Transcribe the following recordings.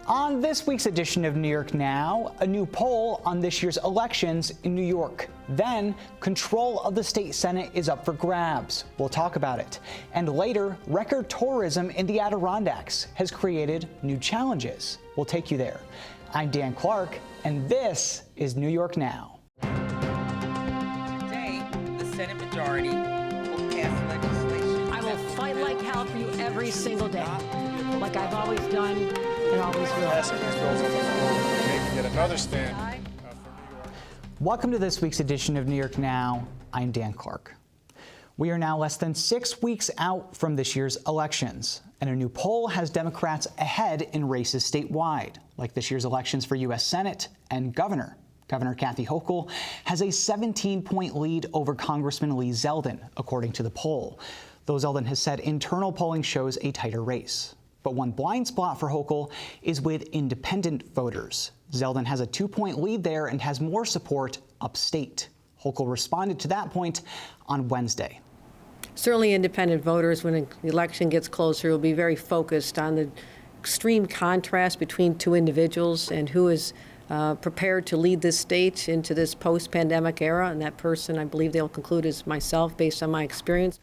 On this week's edition of New York Now, a new poll on this year's elections in New York. Then, control of the state Senate is up for grabs. We'll talk about it. And later, record tourism in the Adirondacks has created new challenges. We'll take you there. I'm Dan Clark, and this is New York Now. Today, the Senate majority will pass legislation. I will fight like hell for you every single day, like I've always done and always will. Passing these bills on the floor, making yet another stand for New York. Welcome to this week's edition of New York Now. I'm Dan Clark. We are now less than 6 weeks out from this year's elections, and a new poll has Democrats ahead in races statewide, like this year's elections for U.S. Senate and Governor. Governor Kathy Hochul has a 17-point lead over Congressman Lee Zeldin, according to the poll. Though Zeldin has said internal polling shows a tighter race. But one blind spot for Hochul is with independent voters. Zeldin has a 2-point lead there and has more support upstate. Hochul responded to that point on Wednesday. Certainly independent voters, when the election gets closer, will be very focused on the extreme contrast between two individuals and who is prepared to lead this state into this post-pandemic era. And that person, I believe they'll conclude, is myself, based on my experience.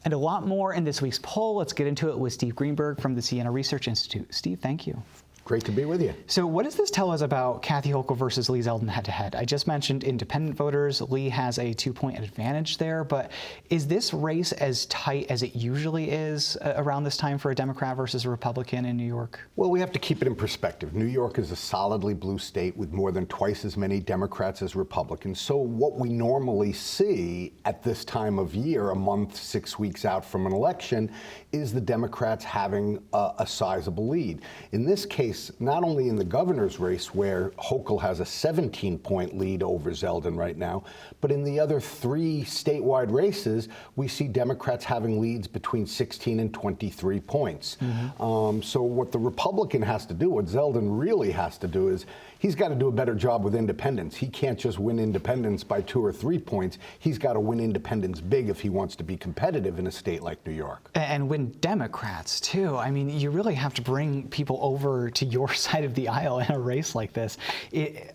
And a lot more in this week's poll. Let's get into it with Steve Greenberg from the Siena Research Institute. Steve, thank you. Great to be with you. So what does this tell us about Kathy Hochul versus Lee Zeldin head-to-head? I just mentioned independent voters. Lee has a 2-point advantage there, but is this race as tight as it usually is around this time for a Democrat versus a Republican in New York? Well, we have to keep it in perspective. New York is a solidly blue state with more than twice as many Democrats as Republicans. So what we normally see at this time of year, a month, 6 weeks out from an election, is the Democrats having a sizable lead. In this case, not only in the governor's race, where Hochul has a 17-point lead over Zeldin right now, but in the other 3 statewide races, we see Democrats having leads between 16 and 23 points. So what the Republican has to do, what Zeldin really has to do, is he's got to do a better job with independents. He can't just win independents by 2 or 3 points. He's got to win independents big if he wants to be competitive in a state like New York. And win Democrats, too. I mean, you really have to bring people over to your side of the aisle in a race like this.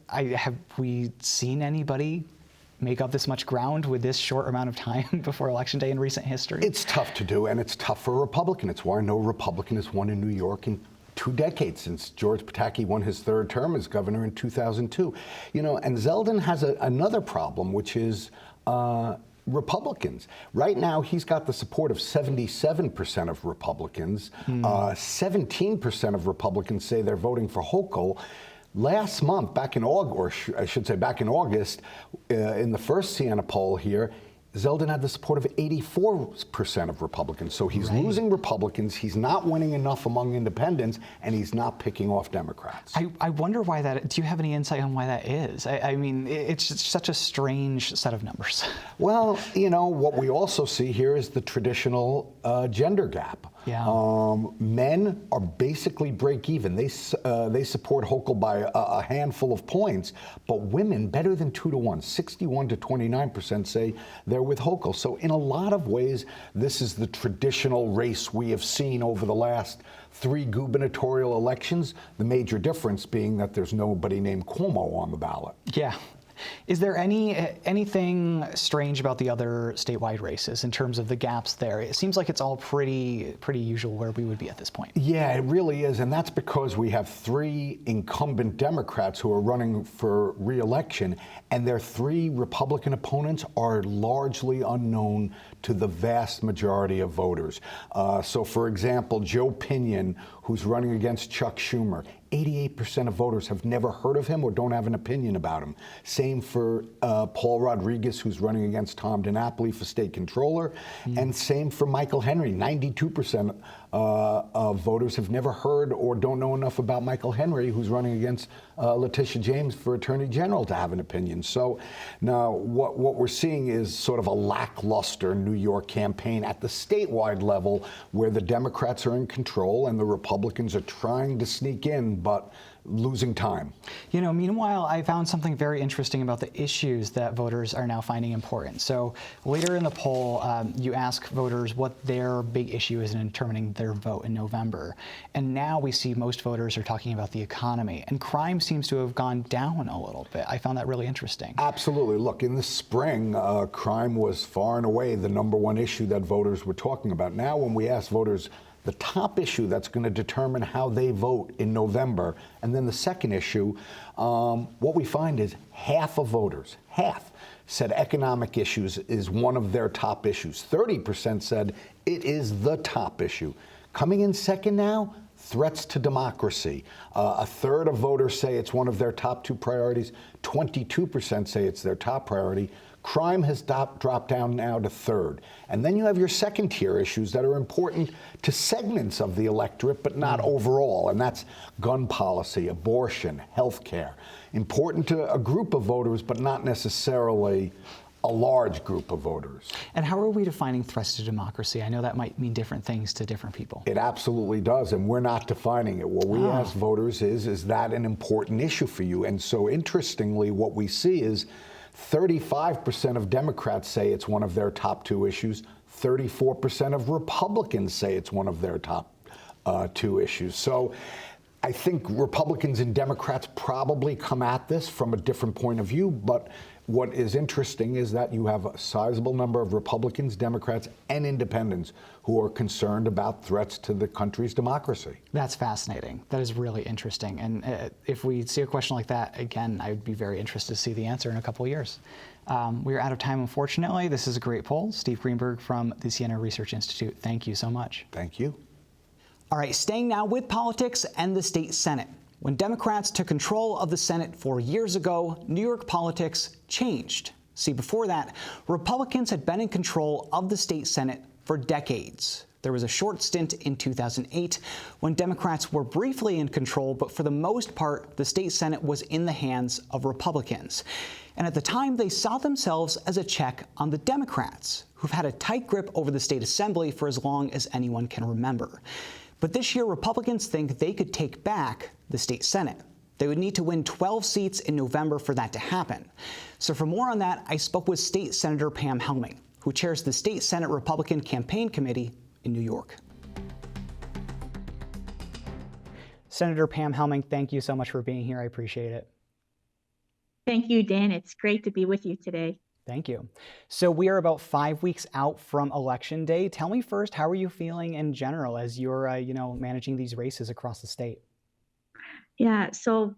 Have we seen anybody make up this much ground with this short amount of time before Election Day in recent history? It's tough to do, and it's tough for a Republican. It's why no Republican has won in New York in 2 decades, since George Pataki won his 3rd term as governor in 2002. You know, and Zeldin has another problem, which is Republicans. Right now, he's got the support of 77% of Republicans. 17% of Republicans say they're voting for Hochul. Last month, back in August, or I should say back in August, in the first Siena poll here, Zeldin had the support of 84% of Republicans. So he's losing Republicans, he's not winning enough among independents, and he's not picking off Democrats. I wonder why that, do you have any insight on why that is? I mean, it's just such a strange set of numbers. Well, you know, what we also see here is the traditional gender gap. Yeah. Men are basically break even. They support Hochul by a handful of points, but women better than 2 to 1. 61 to 29% say they're with Hochul. So in a lot of ways, this is the traditional race we have seen over the last 3 gubernatorial elections. The major difference being that there's nobody named Cuomo on the ballot. Yeah. Is there anything strange about the other statewide races in terms of the gaps there? It seems like it's all pretty usual where we would be at this point. Yeah, it really is, and that's because we have 3 incumbent Democrats who are running for re-election, and their 3 Republican opponents are largely unknown to the vast majority of voters. So, for example, Joe Pinion, who's running against Chuck Schumer, 88% of voters have never heard of him or don't have an opinion about him. Same for Paul Rodriguez, who's running against Tom DiNapoli for state controller. And same for Michael Henry. 92% of voters have never heard or don't know enough about Michael Henry, who's running against Letitia James for Attorney General, to have an opinion. So now what we're seeing is sort of a lackluster New York campaign at the statewide level, where the Democrats are in control and the Republicans are trying to sneak in, but losing time. You know, meanwhile, I found something very interesting about the issues that voters are now finding important. So later in the poll, you ask voters what their big issue is in determining their vote in November. And now we see most voters are talking about the economy, and crime seems to have gone down a little bit. I found that really interesting. Absolutely. Look, in the spring, crime was far and away the #1 issue that voters were talking about. Now, when we ask voters the top issue that's going to determine how they vote in November, and then the second issue, what we find is half of voters, half, said economic issues is one of their top issues. 30% said it is the top issue. Coming in second now, threats to democracy. A third of voters say it's one of their top 2 priorities. 22% say it's their top priority. Crime has dropped down now to third. And then you have your second tier issues that are important to segments of the electorate, but not overall. And that's gun policy, abortion, health care. Important to a group of voters, but not necessarily a large group of voters. And how are we defining threats to democracy? I know that might mean different things to different people. It absolutely does, and we're not defining it. What we ask voters is that an important issue for you? And so interestingly, what we see is 35% of Democrats say it's one of their top 2 issues. 34% of Republicans say it's one of their top 2 issues. So I think Republicans and Democrats probably come at this from a different point of view, but what is interesting is that you have a sizable number of Republicans, Democrats, and independents who are concerned about threats to the country's democracy. That's fascinating. That is really interesting. And if we see a question like that again, I would be very interested to see the answer in a couple of years. We're out of time, unfortunately. This is a great poll. Steve Greenberg from the Siena Research Institute. Thank you so much. Thank you. All right, staying now with politics and the state Senate. When Democrats took control of the Senate 4 years ago, New York politics changed. See, before that, Republicans had been in control of the state Senate for decades. There was a short stint in 2008 when Democrats were briefly in control, but for the most part, the state Senate was in the hands of Republicans. And at the time, they saw themselves as a check on the Democrats, who've had a tight grip over the state assembly for as long as anyone can remember. But this year, Republicans think they could take back the state Senate. They would need to win 12 seats in November for that to happen. So for more on that, I spoke with State Senator Pam Helming, who chairs the State Senate Republican Campaign Committee in New York. Senator Pam Helming, thank you so much for being here. I appreciate it. Thank you, Dan. It's great to be with you today. Thank you. So we are about 5 weeks out from Election Day. Tell me first, how are you feeling in general as you're, managing these races across the state? Yeah, so,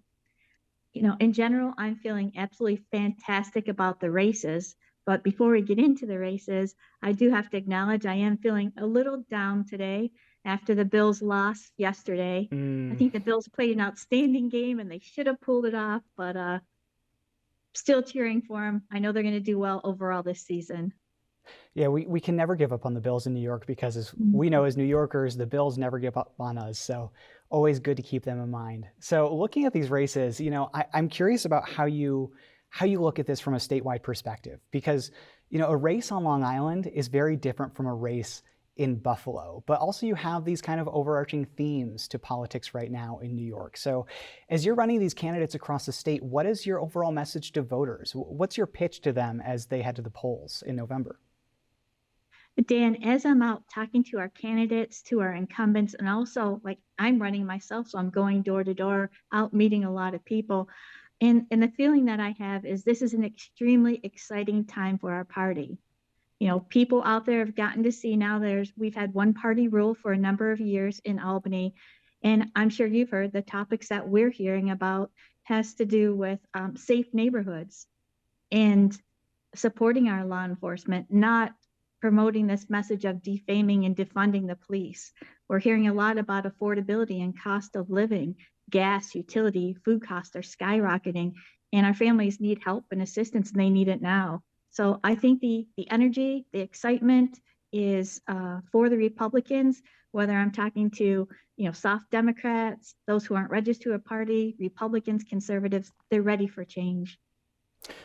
in general, I'm feeling absolutely fantastic about the races. But before we get into the races, I do have to acknowledge I am feeling a little down today after the Bills lost yesterday. I think the Bills played an outstanding game and they should have pulled it off, but still cheering for them. I know they're going to do well overall this season. Yeah, we can never give up on the Bills in New York because as we know as New Yorkers, the Bills never give up on us. So always good to keep them in mind. So looking at these races, I'm curious about how you look at this from a statewide perspective, because, a race on Long Island is very different from a race in Buffalo, but also you have these kind of overarching themes to politics right now in New York. So as you're running these candidates across the state, what is your overall message to voters? What's your pitch to them as they head to the polls in November? Dan, as I'm out talking to our candidates, to our incumbents, and also I'm running myself, so I'm going door to door, out meeting a lot of people. And the feeling that I have is this is an extremely exciting time for our party. People out there have gotten to see now we've had one party rule for a number of years in Albany. And I'm sure you've heard the topics that we're hearing about has to do with safe neighborhoods and supporting our law enforcement, not promoting this message of defaming and defunding the police. We're hearing a lot about affordability and cost of living, gas, utility, food costs are skyrocketing, and our families need help and assistance, and they need it now. So I think the energy, the excitement is for the Republicans, whether I'm talking to, soft Democrats, those who aren't registered to a party, Republicans, conservatives, they're ready for change.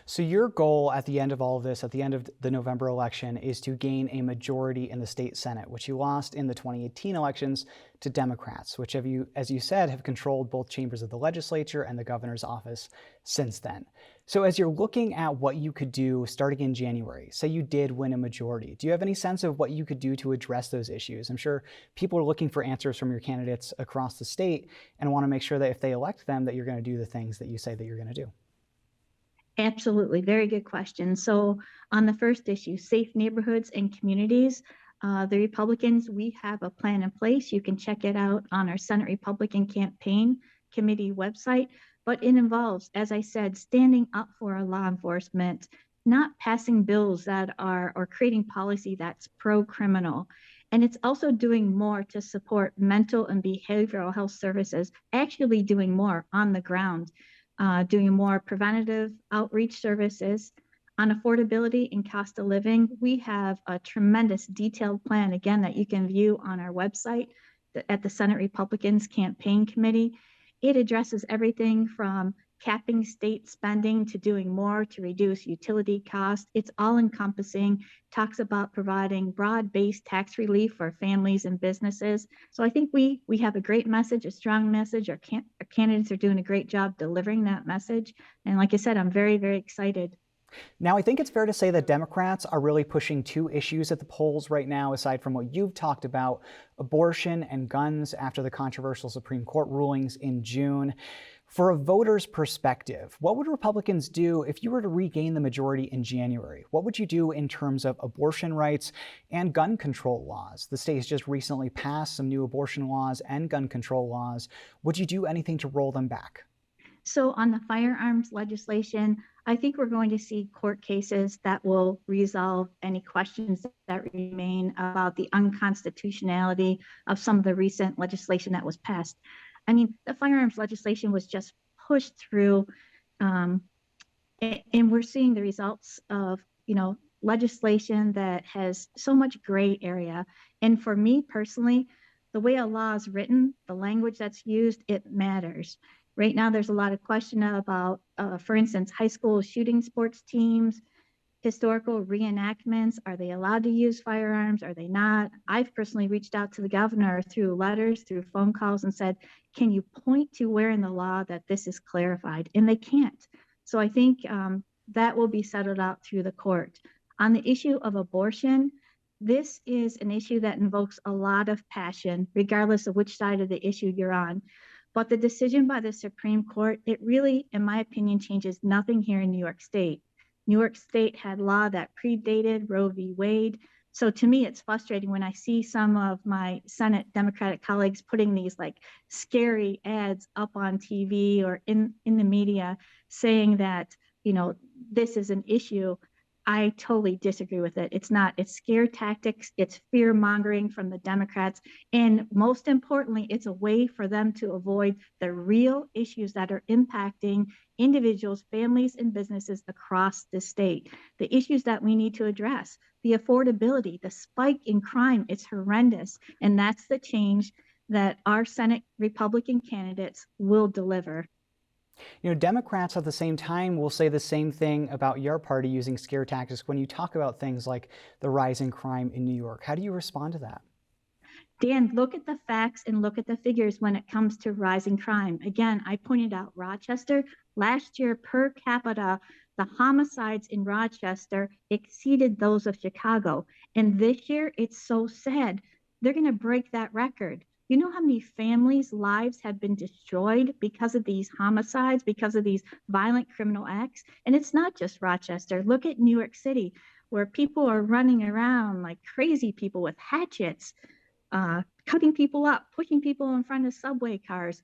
So your goal at the end of all of this, at the end of the November election, is to gain a majority in the state Senate, which you lost in the 2018 elections to Democrats, which have you, as you said, have controlled both chambers of the legislature and the governor's office since then. So as you're looking at what you could do starting in January, say you did win a majority, do you have any sense of what you could do to address those issues? I'm sure people are looking for answers from your candidates across the state and want to make sure that if they elect them, that you're going to do the things that you say that you're going to do. Absolutely. Very good question. So on the first issue, safe neighborhoods and communities, the Republicans, we have a plan in place. You can check it out on our Senate Republican Campaign Committee website, but it involves, as I said, standing up for our law enforcement, not passing bills that are, or creating policy that's pro-criminal. And it's also doing more to support mental and behavioral health services, actually doing more on the ground. Doing more preventative outreach services. On affordability and cost of living, we have a tremendous detailed plan, again, that you can view on our website at the Senate Republicans Campaign Committee. It addresses everything from capping state spending to doing more to reduce utility costs. It's all encompassing, talks about providing broad-based tax relief for families and businesses. So I think we have a great message, a strong message. Our candidates are doing a great job delivering that message. And like I said, I'm very, very excited. Now, I think it's fair to say that Democrats are really pushing two issues at the polls right now, aside from what you've talked about, abortion and guns after the controversial Supreme Court rulings in June. For a voter's perspective, what would Republicans do if you were to regain the majority in January? What would you do in terms of abortion rights and gun control laws? The state has just recently passed some new abortion laws and gun control laws. Would you do anything to roll them back? So on the firearms legislation, I think we're going to see court cases that will resolve any questions that remain about the unconstitutionality of some of the recent legislation that was passed. I mean, the firearms legislation was just pushed through, and we're seeing the results of, legislation that has so much gray area. And for me personally, the way a law is written, the language that's used, it matters. Right now, there's a lot of question about, for instance, high school shooting sports teams, historical reenactments. Are they allowed to use firearms? Are they not? I've personally reached out to the governor through letters, through phone calls, and said, can you point to where in the law that this is clarified? And they can't. So I think that will be settled out through the court. On the issue of abortion, this is an issue that invokes a lot of passion, regardless of which side of the issue you're on. But the decision by the Supreme Court, it really, in my opinion, changes nothing here in New York State. New York State had law that predated Roe v. Wade. So to me, it's frustrating when I see some of my Senate Democratic colleagues putting these like scary ads up on TV or in the media saying that, this is an issue. I totally disagree with it. It's not. It's scare tactics. It's fear mongering from the Democrats. And most importantly, it's a way for them to avoid the real issues that are impacting individuals, families, and businesses across the state. The issues that we need to address, the affordability, the spike in crime, it's horrendous. And that's the change that our Senate Republican candidates will deliver. Democrats at the same time will say the same thing about your party using scare tactics when you talk about things like the rise in crime in New York. How do you respond to that? Dan, look at the facts and look at the figures when it comes to rising crime. Again, I pointed out Rochester. Last year, per capita, the homicides in Rochester exceeded those of Chicago. And this year, it's so sad. They're going to break that record. You know how many families' lives have been destroyed because of these homicides, because of these violent criminal acts? And it's not just Rochester. Look at New York City, where people are running around like crazy people with hatchets, cutting people up, pushing people in front of subway cars.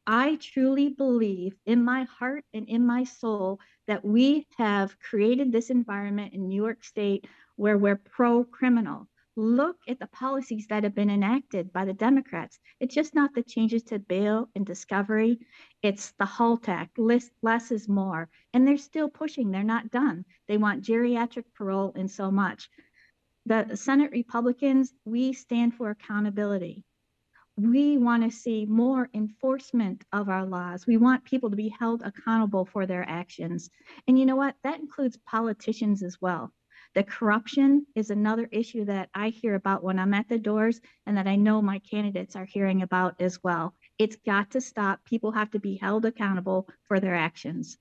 I truly believe in my heart and in my soul that we have created this environment in New York State where we're pro-criminal. Look at the policies that have been enacted by the Democrats. It's just not the changes to bail and discovery. It's the HALT Act, less is more. And they're still pushing, they're not done. They want geriatric parole and so much. The Senate Republicans, we stand for accountability. we want to see more enforcement of our laws. We want people to be held accountable for their actions. And you know what? That includes politicians as well. The corruption is another issue that I hear about when I'm at the doors and that I know my candidates are hearing about as well. It's got to stop. People have to be held accountable for their actions.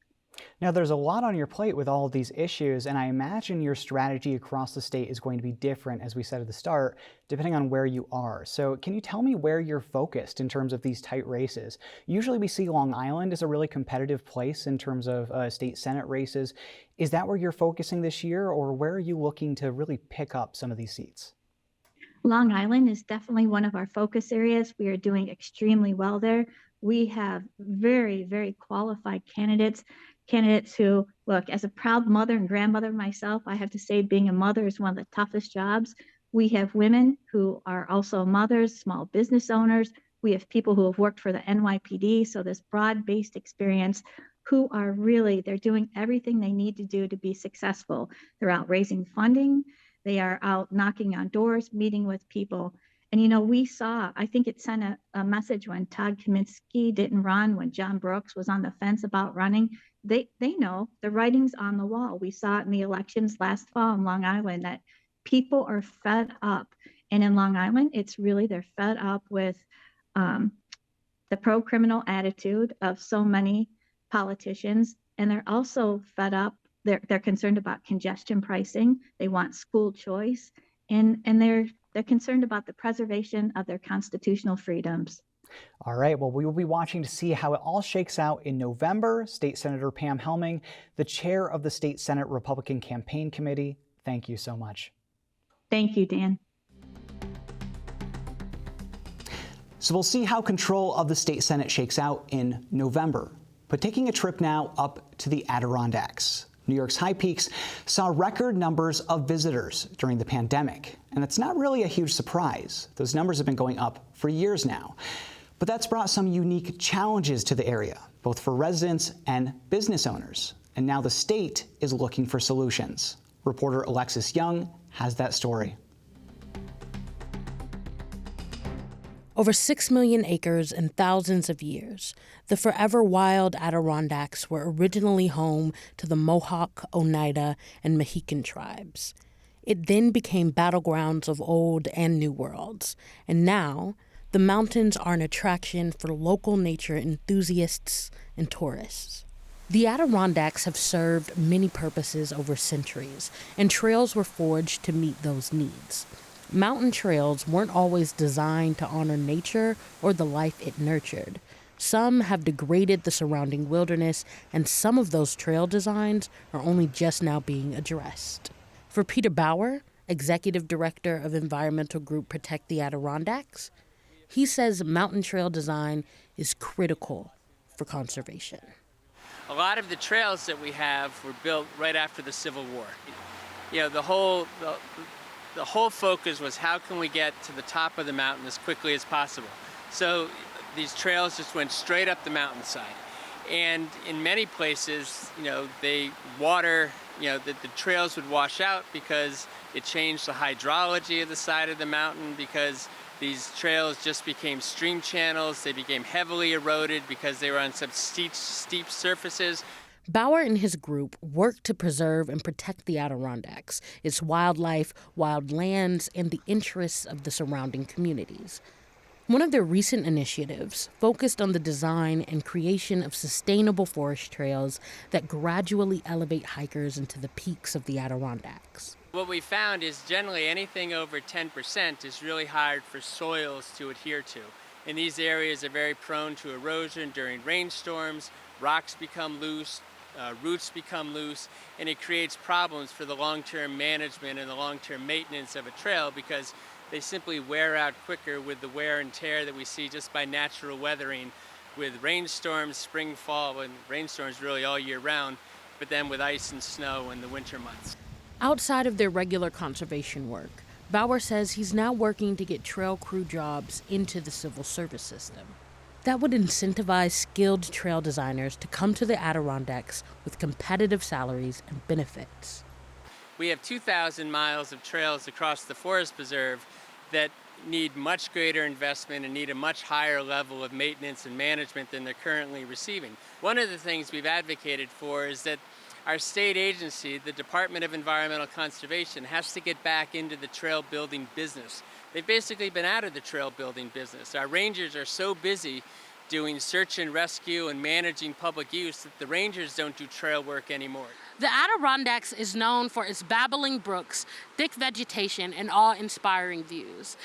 Now, there's a lot on your plate with all of these issues, and I imagine your strategy across the state is going to be different, as we said at the start, depending on where you are. So can you tell me where you're focused in terms of these tight races? Usually we see Long Island as a really competitive place in terms of state Senate races. Is that where you're focusing this year, or where are you looking to really pick up some of these seats? Long Island is definitely one of our focus areas. We are doing extremely well there. We have very, very qualified candidates who, look, as a proud mother and grandmother myself, I have to say being a mother is one of the toughest jobs. We have women who are also mothers, small business owners. We have people who have worked for the NYPD, so this broad-based experience, who are really, they're doing everything they need to do to be successful. They're out raising funding. They are out knocking on doors, meeting with people. And, you know, we saw, I think it sent a message when Todd Kaminsky didn't run, when John Brooks was on the fence about running. They know the writing's on the wall. We saw it in the elections last fall in Long Island that people are fed up. And in Long Island, it's really, they're fed up with the pro-criminal attitude of so many politicians. And they're also fed up. They're concerned about congestion pricing. They want school choice. And they're concerned about the preservation of their constitutional freedoms. All right, well, we will be watching to see how it all shakes out in November. State Senator Pam Helming, the chair of the State Senate Republican Campaign Committee, thank you so much. Thank you, Dan. So we'll see how control of the state Senate shakes out in November. But taking a trip now up to the Adirondacks. New York's High Peaks saw record numbers of visitors during the pandemic, and it's not really a huge surprise. Those numbers have been going up for years now. But that's brought some unique challenges to the area, both for residents and business owners. And now the state is looking for solutions. Reporter Alexis Young has that story. Over 6 million acres and thousands of years, the forever wild Adirondacks were originally home to the Mohawk, Oneida, and Mohican tribes. It then became battlegrounds of old and new worlds, and now the mountains are an attraction for local nature enthusiasts and tourists. The Adirondacks have served many purposes over centuries, and trails were forged to meet those needs. Mountain trails weren't always designed to honor nature or the life it nurtured. Some have degraded the surrounding wilderness, and some of those trail designs are only just now being addressed. For Peter Bauer, executive director of environmental group Protect the Adirondacks, he says mountain trail design is critical for conservation. A lot of the trails that we have were built right after the Civil War. You know, the whole focus was how can we get to the top of the mountain as quickly as possible. So these trails just went straight up the mountainside. And in many places, you know, the trails would wash out because it changed the hydrology of the side of the mountain, because these trails just became stream channels. They became heavily eroded because they were on some steep surfaces. Bauer and his group work to preserve and protect the Adirondacks, its wildlife, wild lands, and the interests of the surrounding communities. One of their recent initiatives focused on the design and creation of sustainable forest trails that gradually elevate hikers into the peaks of the Adirondacks. What we found is generally anything over 10% is really hard for soils to adhere to. And these areas are very prone to erosion during rainstorms, rocks become loose, roots become loose, and it creates problems for the long-term management and the long-term maintenance of a trail, because they simply wear out quicker with the wear and tear that we see just by natural weathering, with rainstorms, spring, fall, and rainstorms really all year round, but then with ice and snow in the winter months. Outside of their regular conservation work, Bauer says he's now working to get trail crew jobs into the civil service system. That would incentivize skilled trail designers to come to the Adirondacks with competitive salaries and benefits. We have 2,000 miles of trails across the Forest Preserve that need much greater investment and need a much higher level of maintenance and management than they're currently receiving. One of the things we've advocated for is that our state agency, the Department of Environmental Conservation, has to get back into the trail building business. They've basically been out of the trail building business. Our rangers are so busy doing search and rescue and managing public use that the rangers don't do trail work anymore. The Adirondacks is known for its babbling brooks, thick vegetation, and awe-inspiring views.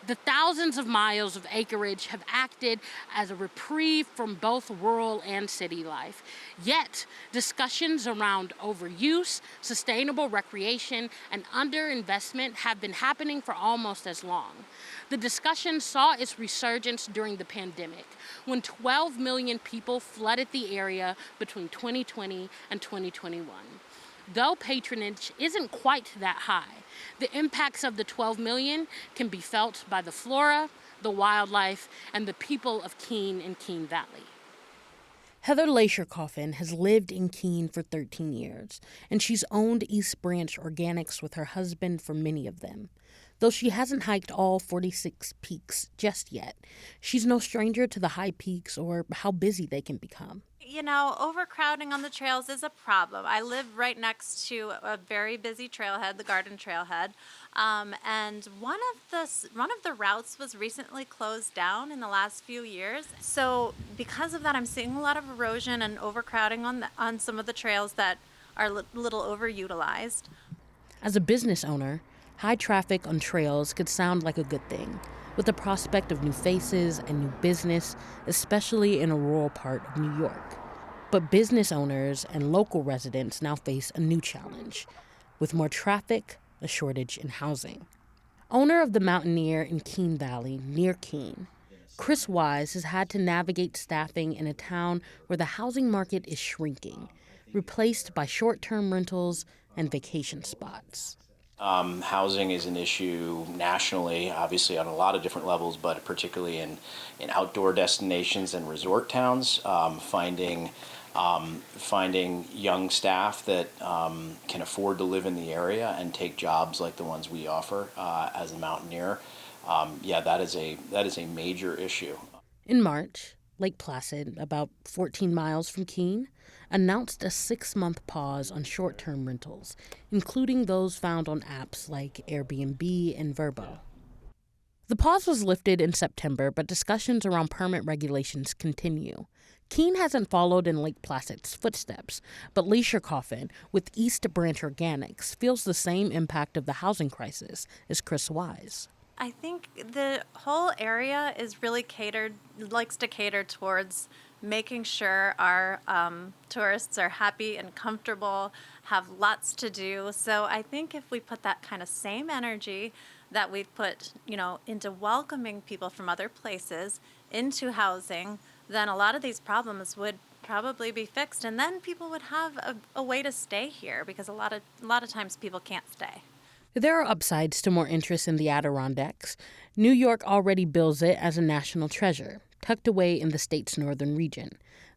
The thousands of miles of acreage have acted as a reprieve from both rural and city life. Yet, discussions around overuse, sustainable recreation, and underinvestment have been happening for almost as long. The discussion saw its resurgence during the pandemic, when 12 million people flooded the area between 2020 and 2021. Though patronage isn't quite that high, the impacts of the 12 million can be felt by the flora, the wildlife, and the people of Keene and Keene Valley. Heather Leisure-Coffin has lived in Keene for 13 years, and she's owned East Branch Organics with her husband for many of them. Though she hasn't hiked all 46 peaks just yet, she's no stranger to the high peaks or how busy they can become. You know, overcrowding on the trails is a problem. I live right next to a very busy trailhead, the Garden Trailhead, and one of the routes was recently closed down in the last few years. So because of that, I'm seeing a lot of erosion and overcrowding on some of the trails that are a little overutilized. As a business owner, high traffic on trails could sound like a good thing, with the prospect of new faces and new business, especially in a rural part of New York. But business owners and local residents now face a new challenge. With more traffic, a shortage in housing. Owner of the Mountaineer in Keene Valley, near Keene, Chris Wise has had to navigate staffing in a town where the housing market is shrinking, replaced by short-term rentals and vacation spots. Housing is an issue nationally, obviously on a lot of different levels, but particularly in outdoor destinations and resort towns, finding young staff that can afford to live in the area and take jobs like the ones we offer as a Mountaineer. That is a major issue. In March, Lake Placid, about 14 miles from Keene, announced a 6-month pause on short-term rentals, including those found on apps like Airbnb and Vrbo. The pause was lifted in September, but discussions around permit regulations continue. Keene hasn't followed in Lake Placid's footsteps, but Leisure-Coffin, with East Branch Organics, feels the same impact of the housing crisis as Chris Wise. I think the whole area is really likes to cater towards making sure our tourists are happy and comfortable, have lots to do. So I think if we put that kind of same energy that we've put, into welcoming people from other places into housing, then a lot of these problems would probably be fixed, and then people would have a way to stay here, because a lot of times people can't stay. There are upsides to more interest in the Adirondacks. New York already bills it as a national treasure, tucked away in the state's northern region.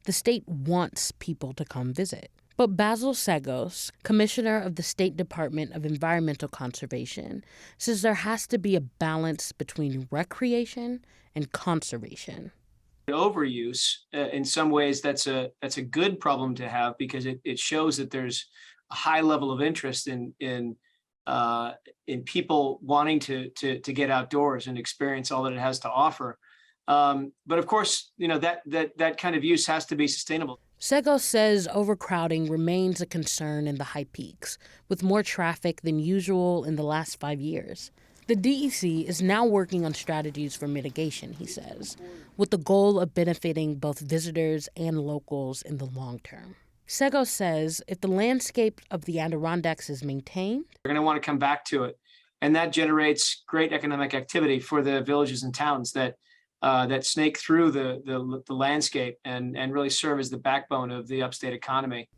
The state wants people to come visit. But Basil Segos, commissioner of the State Department of Environmental Conservation, says there has to be a balance between recreation and conservation. Overuse, in some ways, that's a good problem to have, because it shows that there's a high level of interest in people wanting to get outdoors and experience all that it has to offer. But of course, that kind of use has to be sustainable. Segos says overcrowding remains a concern in the high peaks, with more traffic than usual in the last 5 years. The DEC is now working on strategies for mitigation, he says, with the goal of benefiting both visitors and locals in the long term. Segos says if the landscape of the Adirondacks is maintained, they're going to want to come back to it. And that generates great economic activity for the villages and towns that snake through the landscape and really serve as the backbone of the upstate economy.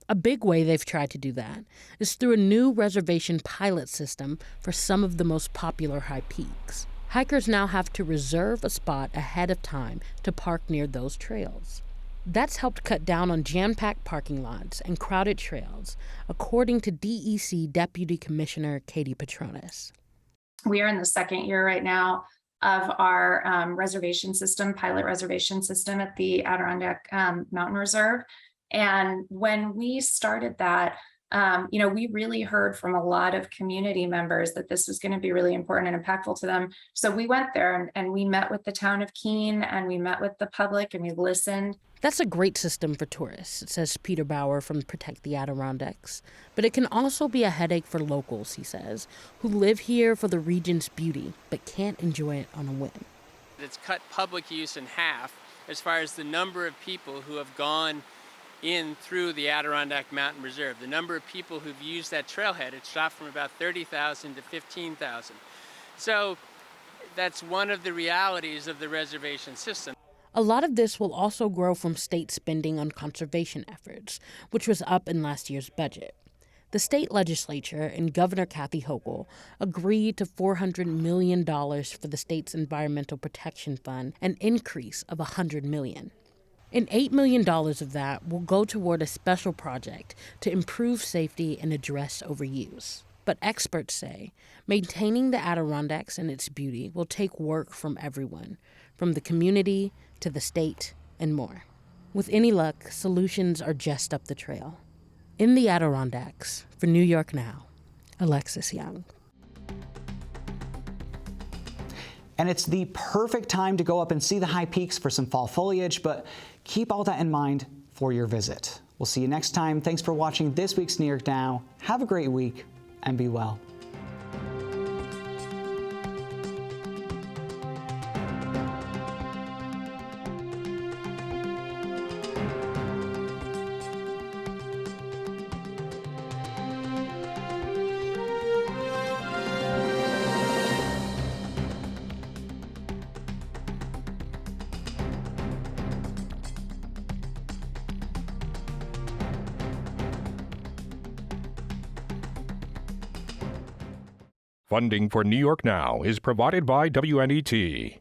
A big way they've tried to do that is through a new reservation pilot system for some of the most popular high peaks. Hikers now have to reserve a spot ahead of time to park near those trails. That's helped cut down on jam-packed parking lots and crowded trails, according to DEC Deputy Commissioner Katie Petronas. We are in the second year right now of our reservation system, pilot reservation system at the Adirondack Mountain Reserve. And when we started that, we really heard from a lot of community members that this was going to be really important and impactful to them. So we went there and we met with the town of Keene, and we met with the public, and we listened. That's a great system for tourists, says Peter Bauer from Protect the Adirondacks. But it can also be a headache for locals, he says, who live here for the region's beauty but can't enjoy it on a whim. It's cut public use in half as far as the number of people who have gone in through the Adirondack Mountain Reserve. The number of people who've used that trailhead, it's dropped from about 30,000 to 15,000. So that's one of the realities of the reservation system. A lot of this will also grow from state spending on conservation efforts, which was up in last year's budget. The state legislature and Governor Kathy Hochul agreed to $400 million for the state's Environmental Protection Fund, an increase of $100 million. And $8 million of that will go toward a special project to improve safety and address overuse. But experts say maintaining the Adirondacks and its beauty will take work from everyone, from the community to the state and more. With any luck, solutions are just up the trail. In the Adirondacks, for New York Now, Alexis Young. And it's the perfect time to go up and see the high peaks for some fall foliage, but keep all that in mind for your visit. We'll see you next time. Thanks for watching this week's New York Now. Have a great week and be well. Funding for New York Now is provided by WNET.